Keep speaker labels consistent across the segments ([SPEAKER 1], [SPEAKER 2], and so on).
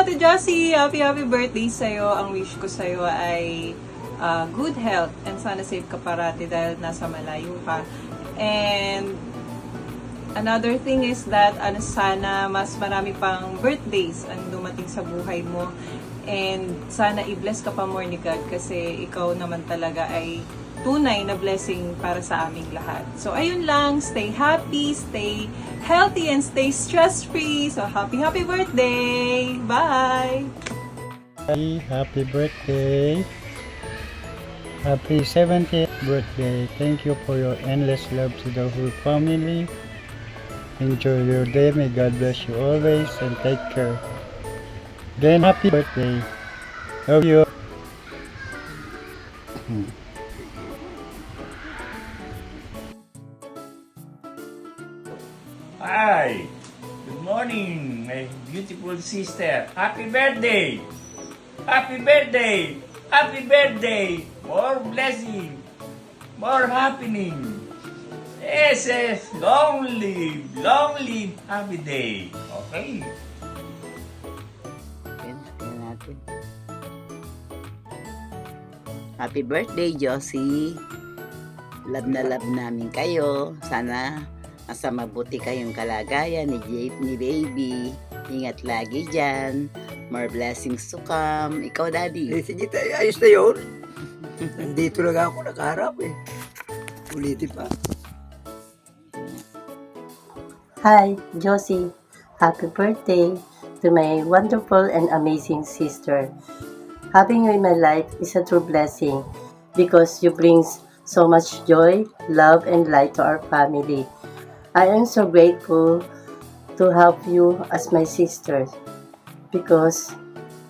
[SPEAKER 1] Ate Josie! Happy birthday sa'yo. Ang wish ko sa'yo ay good health and sana safe ka parati dahil nasa malayo ka. And another thing is that sana mas marami pang birthdays ang dumating sa buhay mo. And sana i-bless ka pa more ni God kasi ikaw naman talaga ay tunay na blessing para sa aming lahat. So ayun lang, stay happy, stay healthy, and stay stress-free. So happy birthday! Bye!
[SPEAKER 2] Happy birthday. Happy 70th birthday. Thank you for your endless love to the whole family. Enjoy your day. May God bless you always and take care. Again, happy birthday. Love you.
[SPEAKER 3] Hi! Good morning, my beautiful sister. Happy birthday! Happy birthday! Happy birthday! More blessing! More happening! Yes, long live, happy day. Okay?
[SPEAKER 4] Tingnan natin. Happy birthday, Josie. Love na love namin kayo. Sana nasa mabuti kayong kalagayan ni baby. Ingat lagi dyan. More blessings to come. Ikaw, Daddy.
[SPEAKER 5] Sige tayo, ayos na yun. Nandito lang ako nakaharap eh. Ulitin pa.
[SPEAKER 6] Hi, Josie. Happy birthday to my wonderful and amazing sister. Having you in my life is a true blessing because you bring so much joy, love, and light to our family. I am so grateful to have you as my sister because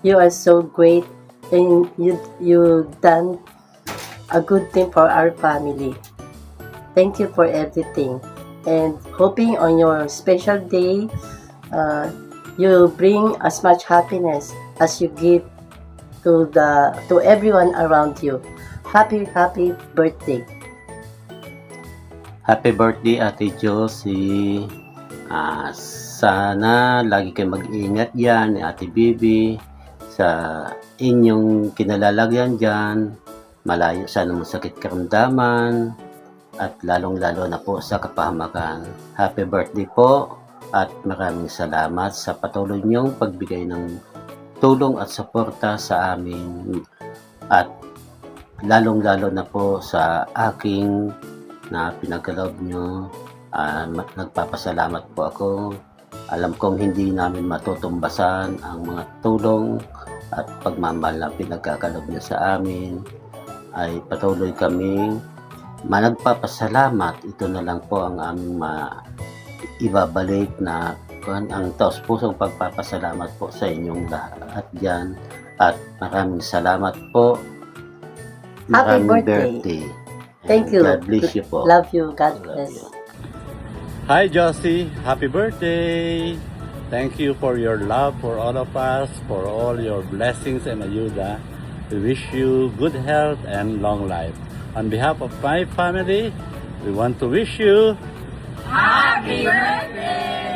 [SPEAKER 6] you are so great and you done a good thing for our family. Thank you for everything and hoping on your special day you bring as much happiness as you give to everyone around you. Happy birthday.
[SPEAKER 7] Happy birthday, Ate Josie. Sana lagi kayo mag-ingat yan, Ate Bibi, sa inyong kinalalagyan dyan. Malayo sana mo sakit karamdaman at lalong-lalo na po sa kapahamakan. Happy birthday po at maraming salamat sa patuloy niyong pagbigay ng tulong at suporta sa amin at lalong-lalo na po sa aking na pinagkaloob nyo. Nagpapasalamat po ako. Alam kong hindi namin matutumbasan ang mga tulong at pagmamahal na pinagkakaloob nyo sa amin. Ay patuloy kaming managpapasalamat. Ito na lang po ang aming ibabalik na ang taos-pusong pagpapasalamat po sa inyong lahat dyan. At maraming salamat po.
[SPEAKER 6] Happy
[SPEAKER 7] Maraming
[SPEAKER 6] birthday. Thank you.
[SPEAKER 7] God bless you po.
[SPEAKER 6] Love you. God
[SPEAKER 7] Love
[SPEAKER 6] bless.
[SPEAKER 7] you.
[SPEAKER 2] Hi, Josie. Happy birthday. Thank you for your love for all of us, for all your blessings and ayuda. We wish you good health and long life. On behalf of my family, we want to wish you
[SPEAKER 1] Happy birthday!